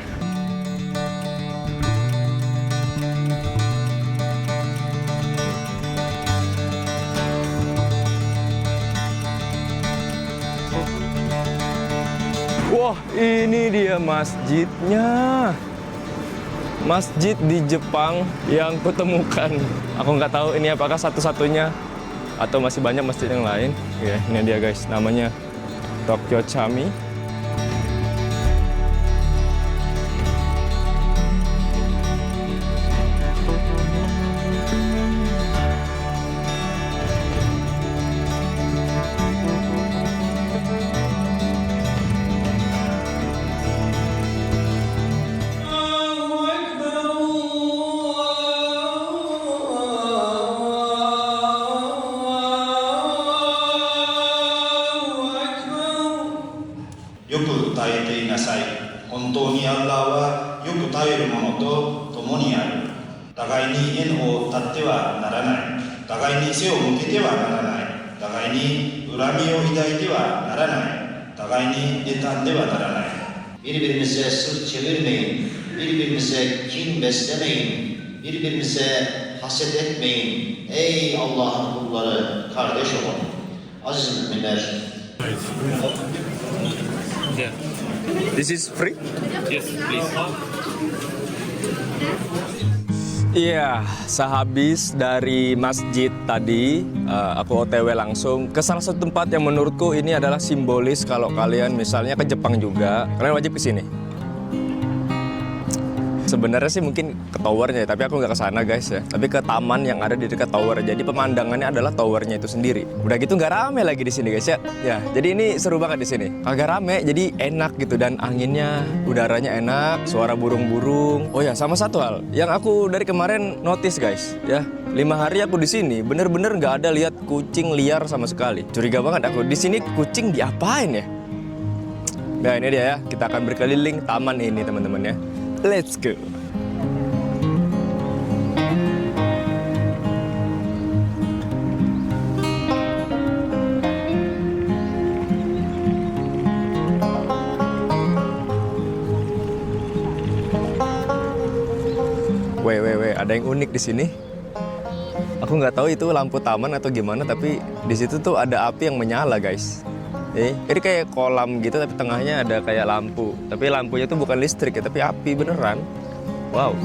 Wah, ini dia masjidnya. Masjid di Jepang yang kutemukan. Aku nggak tahu ini apakah satu-satunya atau masih banyak masjid yang lain. Ya, ini dia guys, namanya Tokyo Chami. Birbirimize sırt çevirmeyin, birbirimize kin beslemeyin, birbirimize haset etmeyin. Ey Allah'ın kulları, kardeş olun. Aziz müminler. This is free? Yes, please. Iya, sehabis dari masjid tadi, aku OTW langsung ke salah satu tempat yang menurutku ini adalah simbolis kalau kalian misalnya ke Jepang juga, kalian wajib ke sini. Sebenarnya sih mungkin ke towernya, tapi aku nggak ke sana guys ya. Tapi ke taman yang ada di dekat tower. Jadi pemandangannya adalah towernya itu sendiri. Udah gitu nggak rame lagi di sini guys ya. Ya, jadi ini seru banget di sini. Kagak rame, jadi enak gitu dan anginnya, udaranya enak, suara burung-burung. Oh ya, sama satu hal yang aku dari kemarin notice guys, ya. 5 hari aku di sini, bener-bener nggak ada lihat kucing liar sama sekali. Curiga banget aku. Di sini kucing diapain ya? Nah ini dia ya, kita akan berkeliling taman ini teman-teman ya. Let's go. Weh, ada yang unik di sini. Aku nggak tahu itu lampu taman atau gimana, tapi di situ tuh ada api yang menyala, guys. Ini kayak kolam gitu, tapi tengahnya ada kayak lampu. Tapi lampunya tuh bukan listrik ya, tapi api beneran. Wow.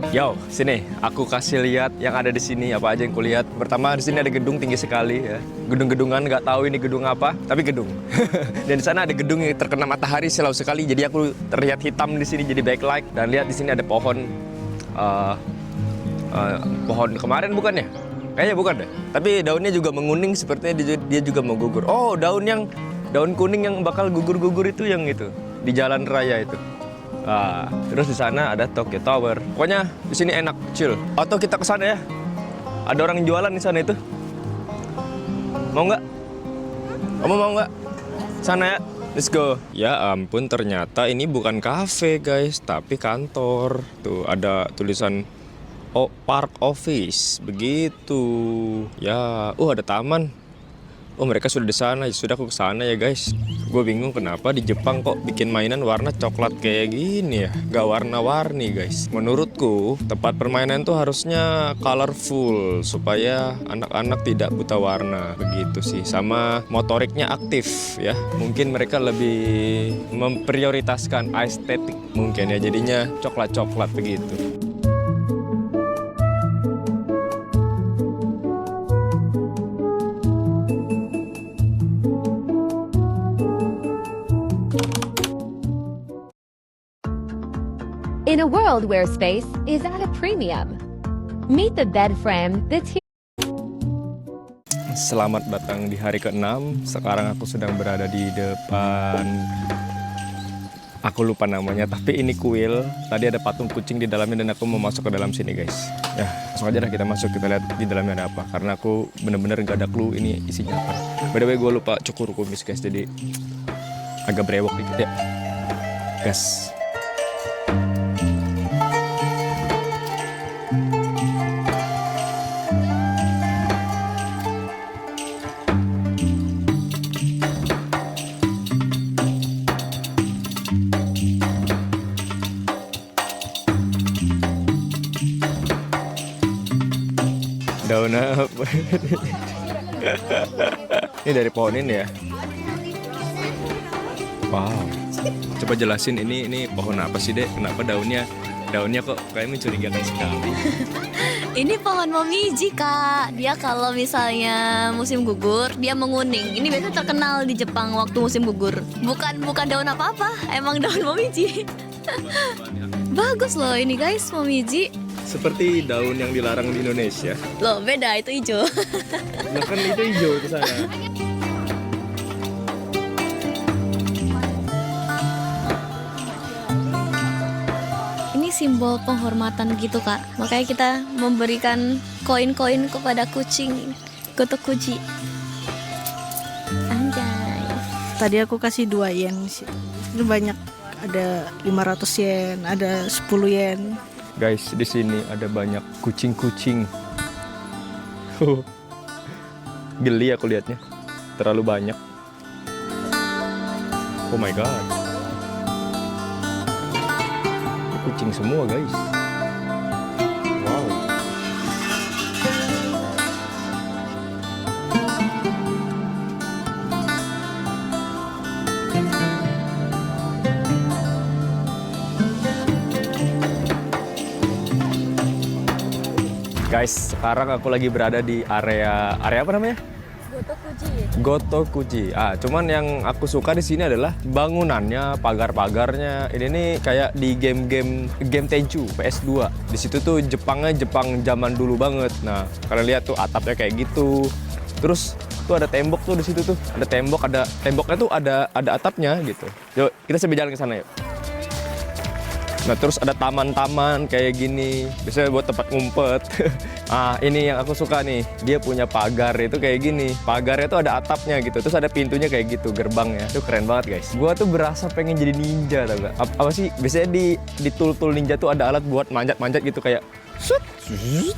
Yo, sini aku kasih lihat yang ada di sini apa aja yang kulihat. Pertama di sini ada gedung tinggi sekali ya. Gedung-gedungan nggak tahu ini gedung apa, tapi gedung. Dan di sana ada gedung yang terkena matahari silau sekali. Jadi aku terlihat hitam di sini jadi backlight. Dan lihat di sini ada pohon pohon kemarin bukan ya? Kayaknya bukan deh. Tapi daunnya juga menguning sepertinya dia juga mau gugur. Oh, daun kuning yang bakal gugur-gugur itu yang itu di jalan raya itu. Nah, terus di sana ada Tokyo Tower. Pokoknya di sini enak, chill. Atau kita ke sana ya. Ada orang jualan di sana itu. Mau nggak? Kamu mau nggak? Sana ya. Let's go. Ya ampun, ternyata ini bukan kafe, guys, tapi kantor. Tuh ada tulisan Park Office begitu. Ya, ada taman. Oh mereka sudah di sana, sudah aku ke sana ya guys. Gue bingung kenapa di Jepang kok bikin mainan warna coklat kayak gini ya, gak warna-warni guys. Menurutku tempat permainan tuh harusnya colorful supaya anak-anak tidak buta warna begitu sih. Sama motoriknya aktif ya. Mungkin mereka lebih memprioritaskan estetik mungkin ya, jadinya coklat-coklat begitu. In a world where space is at a premium, meet the bed frame that's here. Selamat datang di hari ke-6. Sekarang aku sedang berada di depan, aku lupa namanya, tapi ini kuil. Tadi ada patung kucing di dalamnya dan aku mau masuk ke dalam sini guys. Ya langsung aja dah kita masuk, kita lihat di dalamnya ada apa. Karena aku bener-bener gak ada clue ini isinya apa. By the way gue lupa cukur kumis guys, jadi agak brewok dikit ya. Gas. Daun apa? Ini dari pohon ini ya? Wow. Coba jelasin ini pohon apa sih Dek? Kenapa daunnya kok kayak mencurigakan sekali? Ini pohon momiji kak. Dia kalau misalnya musim gugur dia menguning. Ini biasanya terkenal di Jepang waktu musim gugur. Bukan daun apa-apa, emang daun momiji. Bagus loh ini guys, momiji. Seperti daun yang dilarang di Indonesia. Loh beda, itu hijau. Nah kan itu hijau ke sana. Ini simbol penghormatan gitu kak. Makanya kita memberikan koin-koin kepada kucing Gotokuji. Anjay. Tadi aku kasih 2 yen sih. Itu banyak, ada 500 yen, ada 10 yen. Guys, di sini ada banyak kucing-kucing. Geli aku lihatnya. Terlalu banyak. Oh my god. Ini kucing semua, guys. Wow. Guys, sekarang aku lagi berada di area apa namanya? Gotokuji. Cuman yang aku suka di sini adalah bangunannya, pagar-pagarnya. Ini nih kayak di game Tenchu PS2. Di situ tuh Jepang zaman dulu banget. Nah, kalian lihat tuh atapnya kayak gitu. Terus tuh ada tembok tuh di situ tuh. Ada temboknya tuh ada atapnya gitu. Yuk, kita coba jalan ke sana yuk. Nah terus ada taman-taman kayak gini, biasanya buat tempat ngumpet. Ini yang aku suka nih, dia punya pagar itu kayak gini. Pagarnya tuh ada atapnya gitu, terus ada pintunya kayak gitu, gerbangnya. Itu keren banget guys. Gua tuh berasa pengen jadi ninja tau gak? Apa sih, biasanya di tool ninja tuh ada alat buat manjat-manjat gitu kayak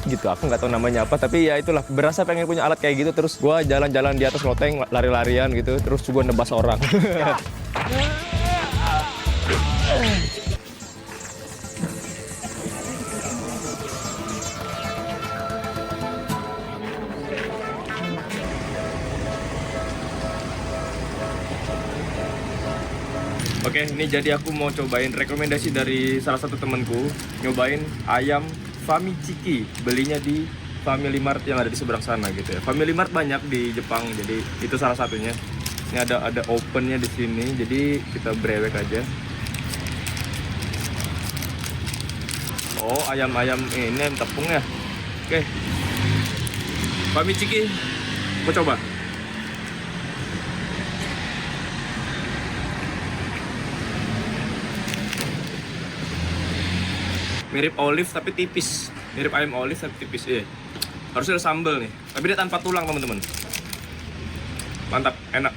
gitu, aku nggak tahu namanya apa, tapi ya itulah, berasa pengen punya alat kayak gitu. Terus gua jalan-jalan di atas loteng, lari-larian gitu, terus gua nebas orang. Oke, ini jadi aku mau cobain rekomendasi dari salah satu temanku, nyobain ayam Famichiki. Belinya di Family Mart yang ada di seberang sana gitu ya. Family Mart banyak di Jepang, jadi itu salah satunya. Ini ada opennya di sini, jadi kita brewek aja. Oh, ayam ini ayam tepung ya. Oke. Famichiki, mau coba. Mirip olive tapi tipis. Mirip ayam olive tapi tipis. Iya. Harusnya ada sambal nih. Tapi dia tanpa tulang, teman-teman. Mantap, enak.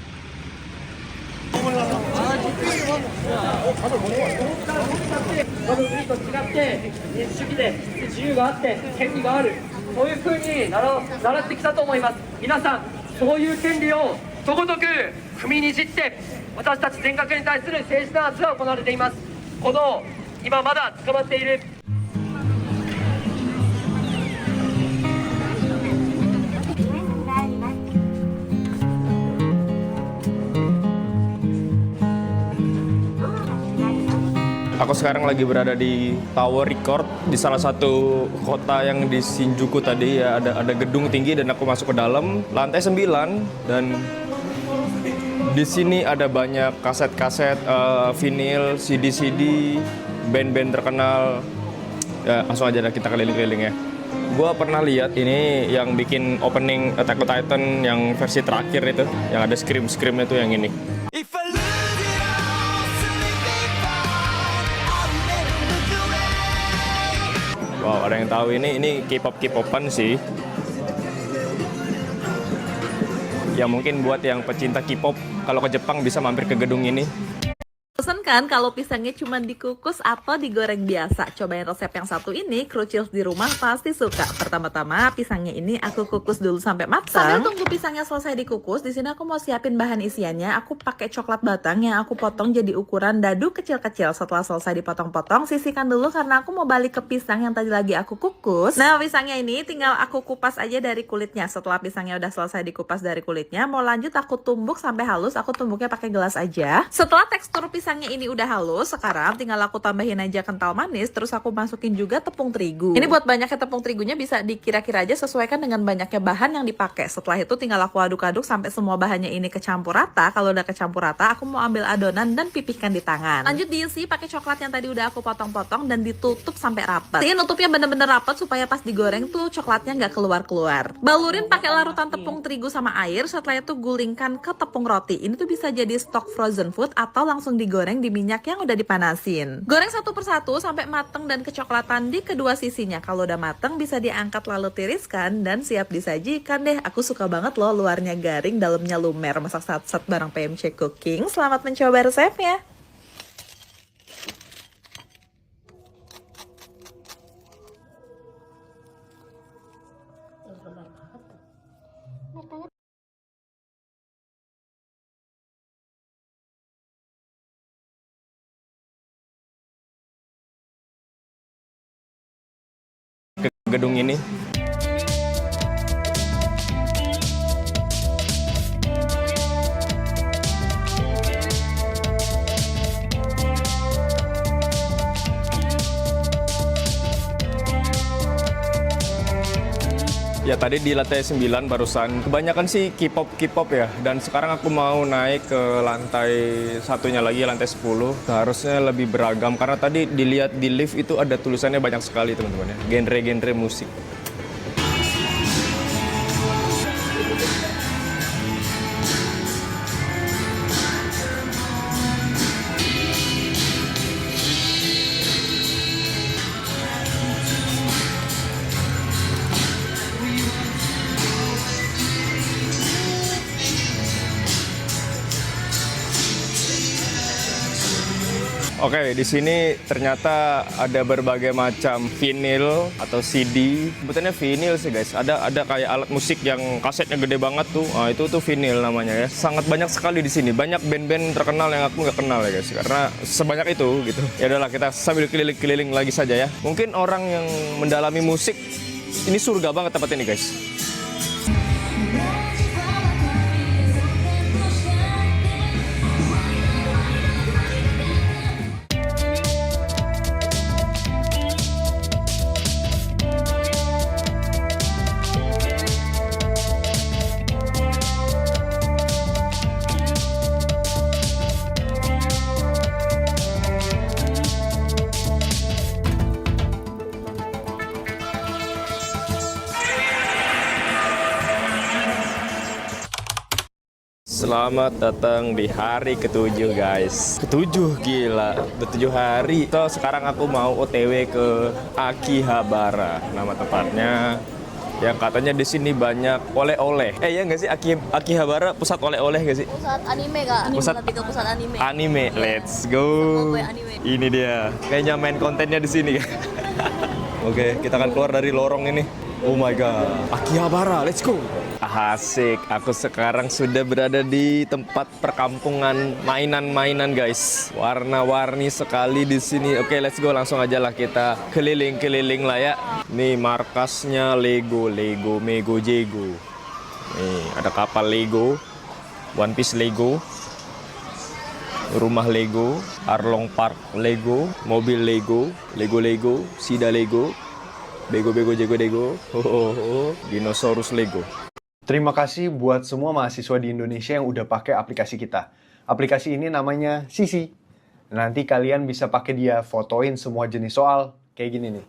そういう権利をとことく踏みにじって私たち全額に対する政治弾圧が行われています。この今まだ捕まっているAku sekarang lagi berada di Tower Record di salah satu kota yang di Shinjuku tadi ya, ada gedung tinggi dan aku masuk ke dalam lantai 9 dan di sini ada banyak kaset-kaset, vinil, CD-CD, band-band terkenal. Ya, langsung aja kita keliling-keliling ya. Gua pernah lihat ini yang bikin opening Attack on Titan yang versi terakhir itu, yang ada scream-scream itu yang ini. Wow, ada yang tahu ini K-pop-K-popan sih. Ya mungkin buat yang pecinta K-pop, kalau ke Jepang bisa mampir ke gedung ini. Pesan kan kalau pisangnya cuma dikukus atau digoreng biasa. Cobain resep yang satu ini, Crew Chills di rumah pasti suka. Pertama-tama pisangnya ini aku kukus dulu sampai matang. Sambil tunggu pisangnya selesai dikukus, di sini aku mau siapin bahan isiannya. Aku pakai coklat batang yang aku potong jadi ukuran dadu kecil-kecil. Setelah selesai dipotong-potong, sisihkan dulu karena aku mau balik ke pisang yang tadi lagi aku kukus. Nah, pisangnya ini tinggal aku kupas aja dari kulitnya. Setelah pisangnya udah selesai dikupas dari kulitnya, mau lanjut aku tumbuk sampai halus. Aku tumbuknya pakai gelas aja. Setelah tekstur pisangnya ini udah halus, sekarang tinggal aku tambahin aja kental manis, terus aku masukin juga tepung terigu. Ini buat banyaknya tepung terigunya bisa dikira-kira aja sesuaikan dengan banyaknya bahan yang dipakai. Setelah itu tinggal aku aduk-aduk sampai semua bahannya ini kecampur rata. Kalau udah kecampur rata, aku mau ambil adonan dan pipihkan di tangan. Lanjut diisi pakai coklat yang tadi udah aku potong-potong dan ditutup sampai rapat. Ini nutupnya bener-bener rapat supaya pas digoreng tuh coklatnya nggak keluar-keluar. Balurin pakai larutan tepung terigu sama air, setelah itu gulingkan ke tepung roti. Ini tuh bisa jadi stok frozen food atau langsung digoreng di minyak yang udah dipanasin. Goreng satu persatu sampai mateng dan kecoklatan di kedua sisinya. Kalau udah mateng bisa diangkat lalu tiriskan dan siap disajikan deh. Aku suka banget loh, luarnya garing, dalamnya lumer. Masak sat-sat bareng PMC Cooking. Selamat mencoba resepnya. Ke gedung ini. Ya tadi di lantai 9 barusan, kebanyakan sih K-pop ya, dan sekarang aku mau naik ke lantai satunya lagi, lantai 10. Harusnya lebih beragam, karena tadi dilihat di lift itu ada tulisannya banyak sekali teman-teman ya, genre-genre musik. Oke, di sini ternyata ada berbagai macam vinil atau CD. Sebetulnya vinil sih guys. Ada kayak alat musik yang kasetnya gede banget tuh. Nah, itu tuh vinil namanya ya. Sangat banyak sekali di sini. Banyak band-band terkenal yang aku nggak kenal ya guys. Karena sebanyak itu gitu. Ya udahlah, kita sambil keliling-keliling lagi saja ya. Mungkin orang yang mendalami musik, ini surga banget tempat ini guys. Selamat datang di hari ke-7 guys. Ke-7 gila, udah 7 hari. So, sekarang aku mau OTW ke Akihabara, nama tempatnya. Yang katanya di sini banyak oleh-oleh. Ya nggak sih, Akihabara pusat oleh-oleh nggak sih? Pusat anime kak. Lebih ke pusat anime. Anime, let's go. Ini dia. Kayaknya main kontennya di sini. Oke, kita akan keluar dari lorong ini. Oh my god, Akihabara, let's go. Asik, aku sekarang sudah berada di tempat perkampungan mainan-mainan guys. Warna-warni sekali di sini. Oke, let's go, langsung aja lah kita keliling-keliling lah ya. Nih markasnya Lego, Mego, Jego. Nih ada kapal Lego, One Piece Lego, rumah Lego, Arlong Park Lego, mobil Lego, Lego, Sida Lego, Bego, Jego, dinosaurus Lego. Terima kasih buat semua mahasiswa di Indonesia yang udah pakai aplikasi kita. Aplikasi ini namanya Sisi. Nanti kalian bisa pakai dia fotoin semua jenis soal kayak gini nih.